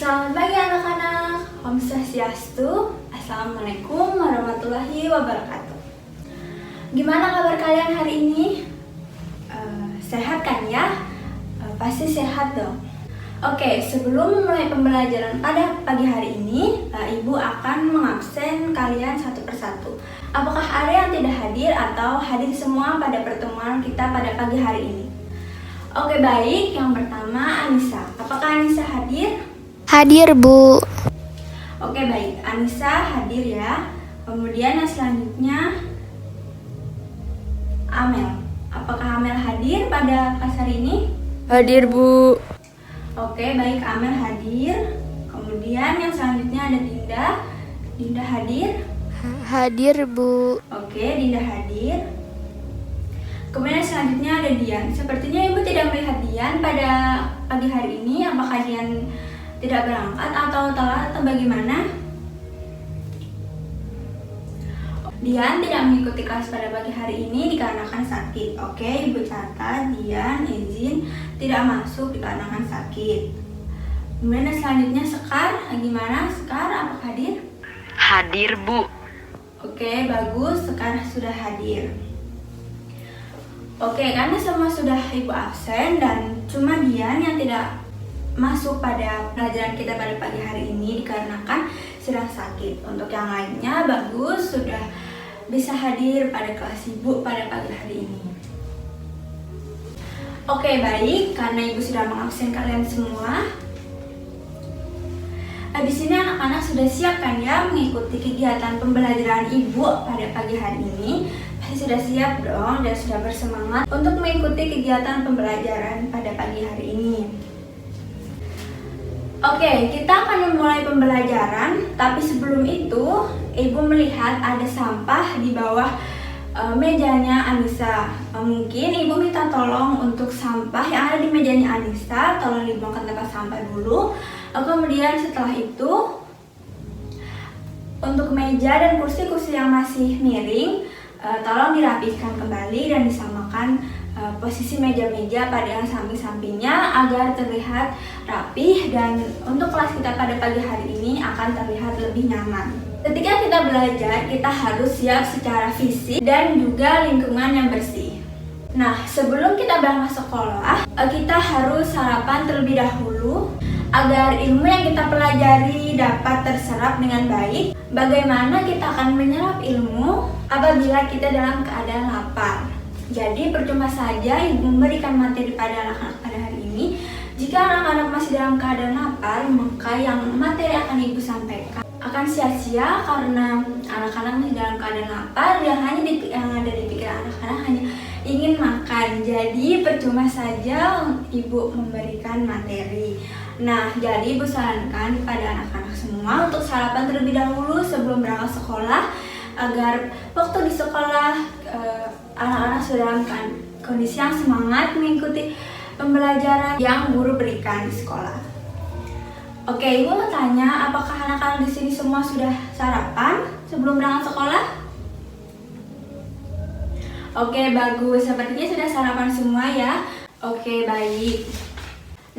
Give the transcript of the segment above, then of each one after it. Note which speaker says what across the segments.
Speaker 1: Selamat pagi anak-anak, Om Swastiastu, Assalamualaikum warahmatullahi wabarakatuh. Gimana kabar kalian hari ini? Sehat kan ya? Pasti sehat dong. Oke, sebelum memulai pembelajaran pada pagi hari ini, Ibu akan mengabsen kalian satu persatu. Apakah ada yang tidak hadir atau hadir semua pada pertemuan kita pada pagi hari ini? Oke, baik. Yang pertama, Anissa. Apakah Anissa hadir?
Speaker 2: Hadir, Bu.
Speaker 1: Oke, baik. Anissa hadir ya. Kemudian yang selanjutnya Amel. Apakah Amel hadir pada kelas hari ini?
Speaker 2: Hadir, Bu.
Speaker 1: Oke, baik. Amel hadir. Kemudian yang selanjutnya ada Dinda. Dinda hadir.
Speaker 2: Hadir, Bu.
Speaker 1: Oke, Dinda hadir. Kemudian selanjutnya ada Dian. Sepertinya Ibu tidak melihat Dian pada pagi hari ini. Apakah Dian tidak berangkat atau telat atau bagaimana? Dian tidak mengikuti kelas pada pagi hari ini dikarenakan sakit. Oke, Ibu catat Dian izin tidak masuk dikarenakan sakit. Kemudian selanjutnya Sekar. Gimana Sekar? Apakah hadir?
Speaker 3: Hadir, Bu.
Speaker 1: Oke, bagus. Sekar sudah hadir. Oke, karena semua sudah Ibu absen dan cuma Dian yang tidak masuk pada pelajaran kita pada pagi hari ini dikarenakan sedang sakit. Untuk yang lainnya bagus, sudah bisa hadir pada kelas Ibu pada pagi hari ini. Oke, baik, karena Ibu sudah mengabsen kalian semua. Di sini anak-anak sudah siap kan ya mengikuti kegiatan pembelajaran Ibu pada pagi hari ini? Pasti sudah siap dong dan sudah bersemangat untuk mengikuti kegiatan pembelajaran pada pagi hari ini. Oke, kita akan memulai pembelajaran, tapi sebelum itu Ibu melihat ada sampah di bawah mejanya Anissa. Mungkin Ibu minta tolong untuk sampah yang ada di mejanya Anissa, tolong dibuang ke tempat sampah dulu. Kemudian setelah itu, untuk meja dan kursi-kursi yang masih miring, tolong dirapihkan kembali dan disamakan posisi meja-meja pada yang samping-sampingnya agar terlihat rapih dan untuk kelas kita pada pagi hari ini akan terlihat lebih nyaman. Ketika kita belajar, kita harus siap secara fisik dan juga lingkungan yang bersih. Nah, sebelum kita berangkat sekolah, kita harus sarapan terlebih dahulu agar ilmu yang kita pelajari dapat terserap dengan baik. Bagaimana kita akan menyerap ilmu apabila kita dalam keadaan lapar? Jadi percuma saja Ibu memberikan materi pada anak-anak pada hari ini. Jika anak-anak masih dalam keadaan lapar, maka yang materi akan Ibu sampaikan akan sia-sia karena anak-anak masih dalam keadaan lapar. Yang ada di pikiran anak-anak hanya ingin makan. Jadi percuma saja Ibu memberikan materi. Nah, jadi Ibu sarankan kepada anak-anak semua untuk sarapan terlebih dahulu sebelum berangkat sekolah agar waktu di sekolah anak-anak sudah dalam kondisi yang semangat mengikuti pembelajaran yang guru berikan di sekolah. Oke, Ibu mau tanya, apakah anak-anak di sini semua sudah sarapan sebelum berangkat sekolah? Oke, bagus. Sepertinya sudah sarapan semua ya. Oke, baik.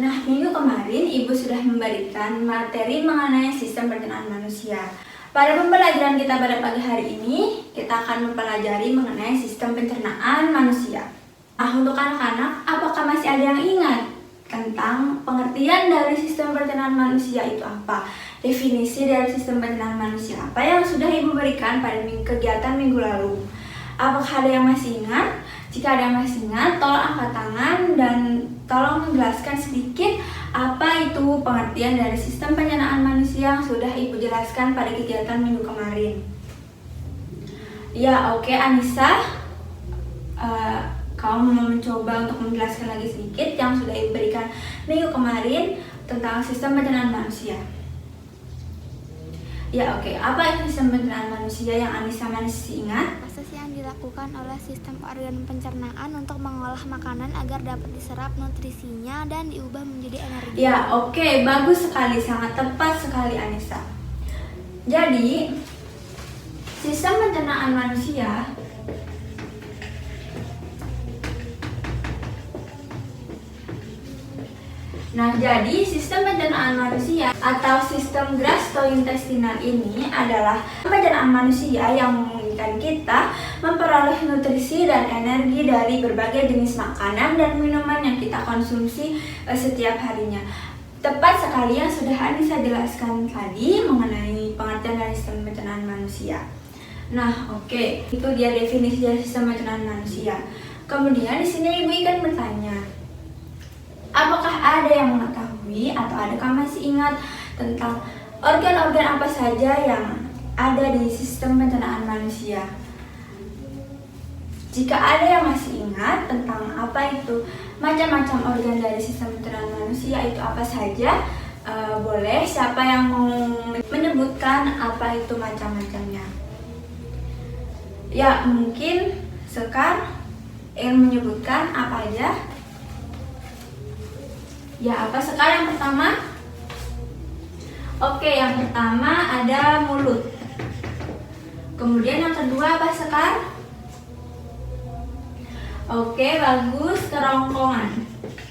Speaker 1: Nah, minggu kemarin Ibu sudah memberikan materi mengenai sistem pencernaan manusia. Pada pembelajaran kita pada pagi hari ini, kita akan mempelajari mengenai sistem pencernaan manusia. Nah, untuk anak-anak, apakah masih ada yang ingat tentang pengertian dari sistem pencernaan manusia itu apa? Definisi dari sistem pencernaan manusia apa yang sudah Ibu berikan pada kegiatan minggu lalu? Apakah ada yang masih ingat? Jika ada yang masih ingat, tolong angkat tangan dan tolong menjelaskan sedikit apa itu pengertian dari sistem pencernaan manusia yang sudah Ibu jelaskan pada kegiatan minggu kemarin. Ya, oke, Anissa, kamu mau mencoba untuk menjelaskan lagi sedikit yang sudah Ibu berikan minggu kemarin tentang sistem pencernaan manusia. Ya, oke, apa itu sistem pencernaan manusia yang Anissa masih ingat?
Speaker 2: Proses yang dilakukan oleh sistem organ pencernaan untuk mengolah makanan agar dapat diserap nutrisinya dan diubah menjadi energi.
Speaker 1: Ya, oke, bagus sekali, sangat tepat sekali Anissa. Jadi, sistem pencernaan manusia Nah, jadi sistem pencernaan manusia atau sistem gastrointestinal ini adalah pencernaan manusia yang memungkinkan kita memperoleh nutrisi dan energi dari berbagai jenis makanan dan minuman yang kita konsumsi setiap harinya. Tepat sekali yang sudah Anissa jelaskan tadi mengenai pengertian dari sistem pencernaan manusia. Nah, oke, itu dia definisi dari sistem pencernaan manusia. Kemudian di sini Ibu Ikan bertanya, apakah ada yang mengetahui atau adakah masih ingat tentang organ-organ apa saja yang ada di sistem pencernaan manusia? Jika ada yang masih ingat tentang apa itu macam-macam organ dari sistem pencernaan manusia itu apa saja, boleh siapa yang mau menyebutkan apa itu macam-macamnya? Ya, mungkin Sekar yang menyebutkan apa aja? Ya, apa Sekar yang pertama? Oke, yang pertama ada mulut. Kemudian yang kedua apa Sekar? Oke, bagus, kerongkongan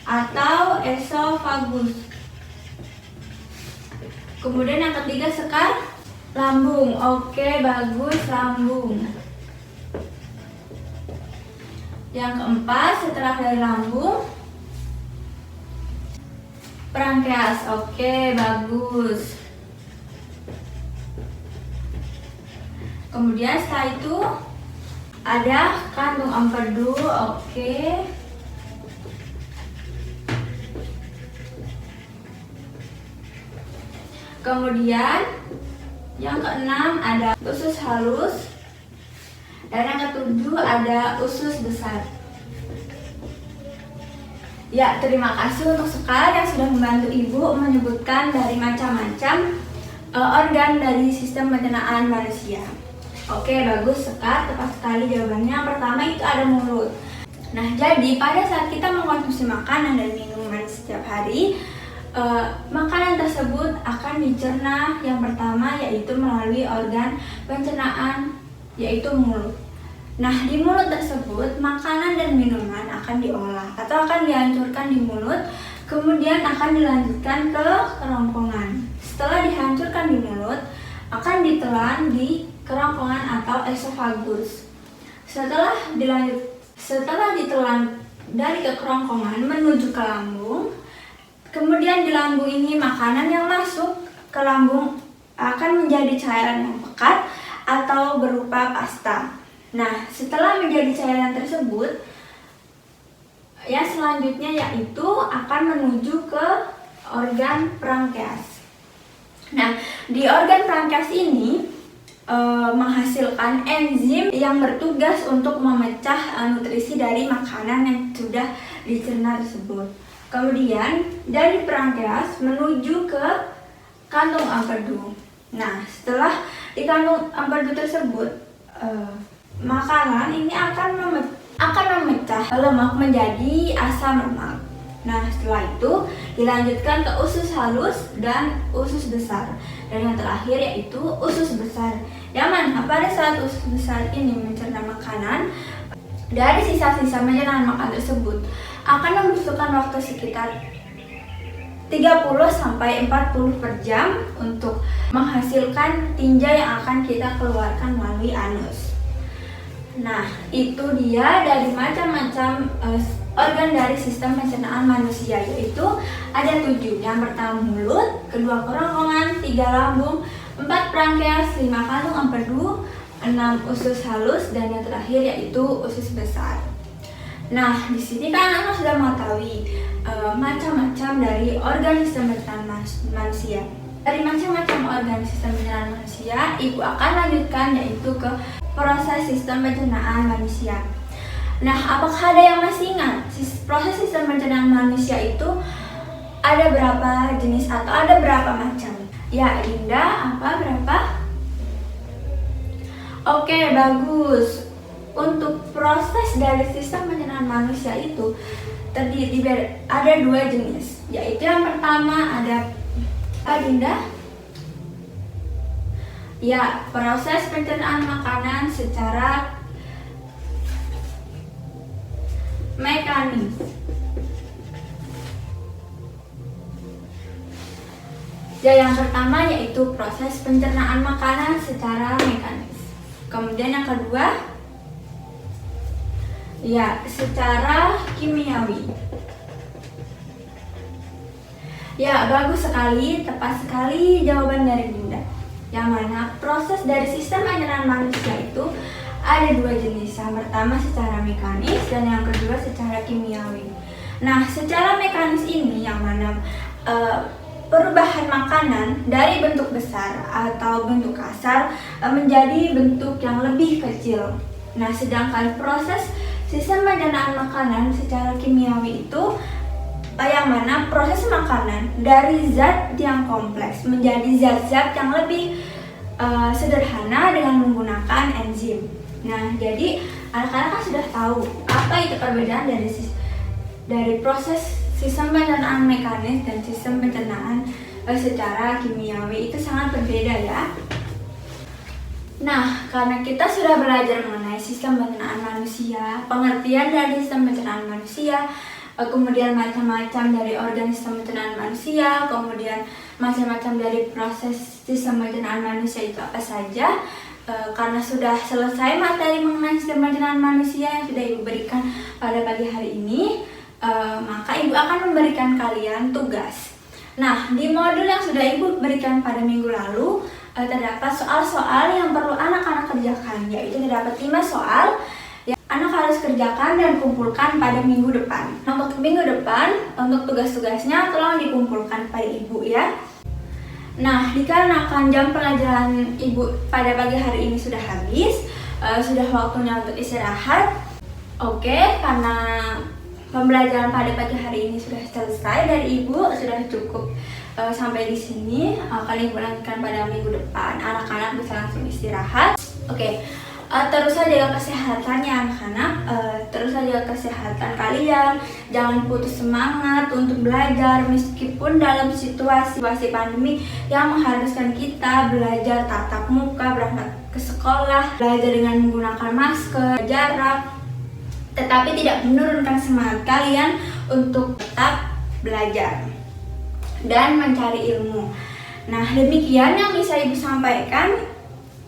Speaker 1: atau esofagus. Kemudian yang ketiga Sekar, lambung. Oke, bagus, lambung. Yang keempat setelah dari lambung, pankreas. Oke, bagus. Kemudian setelah itu ada kantung empedu. Oke. Kemudian yang keenam ada usus halus. Dan yang ketujuh ada usus besar. Ya, terima kasih untuk Sekar yang sudah membantu Ibu menyebutkan dari macam-macam organ dari sistem pencernaan manusia. Oke, bagus Sekar, tepat sekali jawabannya. Yang pertama itu ada mulut. Nah, jadi pada saat kita mengkonsumsi makanan dan minuman setiap hari, makanan tersebut akan dicerna yang pertama yaitu melalui organ pencernaan yaitu mulut. Nah, di mulut tersebut makanan dan minuman akan diolah atau akan dihancurkan di mulut, kemudian akan dilanjutkan ke kerongkongan. Setelah dihancurkan di mulut, akan ditelan di kerongkongan atau esofagus. Setelah ditelan dari ke kerongkongan menuju ke lambung, kemudian di lambung ini makanan yang masuk ke lambung akan menjadi cairan yang pekat atau berupa pasta. Nah, setelah menjadi cairan tersebut, yang selanjutnya yaitu akan menuju ke organ pankreas. Nah, di organ pankreas ini menghasilkan enzim yang bertugas untuk memecah nutrisi dari makanan yang sudah dicerna tersebut. Kemudian dari pankreas menuju ke kantung empedu. Nah, setelah di kantung empedu tersebut, makanan ini akan memecah lemak menjadi asam lemak. Nah, setelah itu dilanjutkan ke usus halus dan usus besar. Dan yang terakhir yaitu usus besar. Yang mana pada saat usus besar ini mencerna makanan, dari sisa-sisa pencernaan makanan tersebut akan membutuhkan waktu sekitar 30-40 per jam untuk menghasilkan tinja yang akan kita keluarkan melalui anus. Nah, itu dia dari macam-macam organ dari sistem pencernaan manusia, yaitu ada 7. Yang pertama mulut, kedua kerongkongan, 3 lambung, 4 pankreas, 5 kantung empedu, 6 usus halus, dan yang terakhir yaitu usus besar. Nah, di sini kan Anda sudah mengetahui macam-macam dari organ sistem pencernaan manusia. Dari macam-macam organ sistem pencernaan manusia, Ibu akan lanjutkan yaitu ke proses sistem pencernaan manusia. Nah, apakah ada yang masih ingat proses sistem pencernaan manusia itu ada berapa jenis atau ada berapa macam? Ya, Dinda, apa berapa? Oke, bagus. Untuk proses dari sistem pencernaan manusia itu terdiri ada 2 jenis, yaitu yang pertama ada apa, Dinda? Ya, proses pencernaan makanan secara mekanis. Ya, yang pertama yaitu proses pencernaan makanan secara mekanis. Kemudian yang kedua, ya, secara kimiawi. Ya, bagus sekali, tepat sekali jawaban dari Bunda. Yang mana proses dari sistem pencernaan manusia itu ada dua jenis. Yang pertama secara mekanis dan yang kedua secara kimiawi. Nah, secara mekanis ini yang mana perubahan makanan dari bentuk besar atau bentuk kasar menjadi bentuk yang lebih kecil. Nah, sedangkan proses sistem pencernaan makanan secara kimiawi itu yang mana proses makanan dari zat yang kompleks menjadi zat-zat yang lebih sederhana dengan menggunakan enzim. Nah, jadi anak-anak kan sudah tahu apa itu perbedaan dari proses sistem pencernaan mekanis dan sistem pencernaan secara kimiawi. Itu sangat berbeda ya. Nah, karena kita sudah belajar mengenai sistem pencernaan manusia, pengertian dari sistem pencernaan manusia, kemudian macam-macam dari organ sistem pencernaan manusia, kemudian macam-macam dari proses sistem pencernaan manusia itu apa saja. Karena sudah selesai materi mengenai sistem pencernaan manusia yang sudah Ibu berikan pada pagi hari ini, maka Ibu akan memberikan kalian tugas. Nah, di modul yang sudah Ibu berikan pada minggu lalu, terdapat soal-soal yang perlu anak-anak kerjakan, yaitu terdapat 5 soal yang anak harus kerjakan dan kumpulkan pada minggu depan. Untuk minggu depan, untuk tugas-tugasnya tolong dikumpulkan pada Ibu ya. Nah, dikarenakan jam pelajaran Ibu pada pagi hari ini sudah habis, sudah waktunya untuk istirahat. Oke, karena pembelajaran pada pagi hari ini sudah selesai dari Ibu, sudah cukup sampai di sini. Akan Ibu lanjutkan pada minggu depan. Anak-anak bisa langsung istirahat. Oke, terus saja jaga kesehatannya anak-anak. Terus saja kesehatan kalian. Jangan putus semangat untuk belajar meskipun dalam situasi pandemi yang mengharuskan kita belajar tatap muka, berangkat ke sekolah, belajar dengan menggunakan masker, jarak. Tetapi tidak menurunkan semangat kalian untuk tetap belajar dan mencari ilmu. Nah, demikian yang bisa Ibu sampaikan.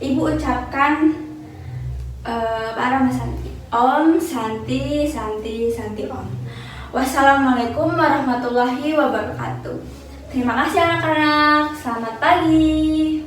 Speaker 1: Ibu ucapkan para Santi. Om Santi, Santi, Santi Om. Wassalamualaikum warahmatullahi wabarakatuh. Terima kasih anak-anak. Selamat pagi.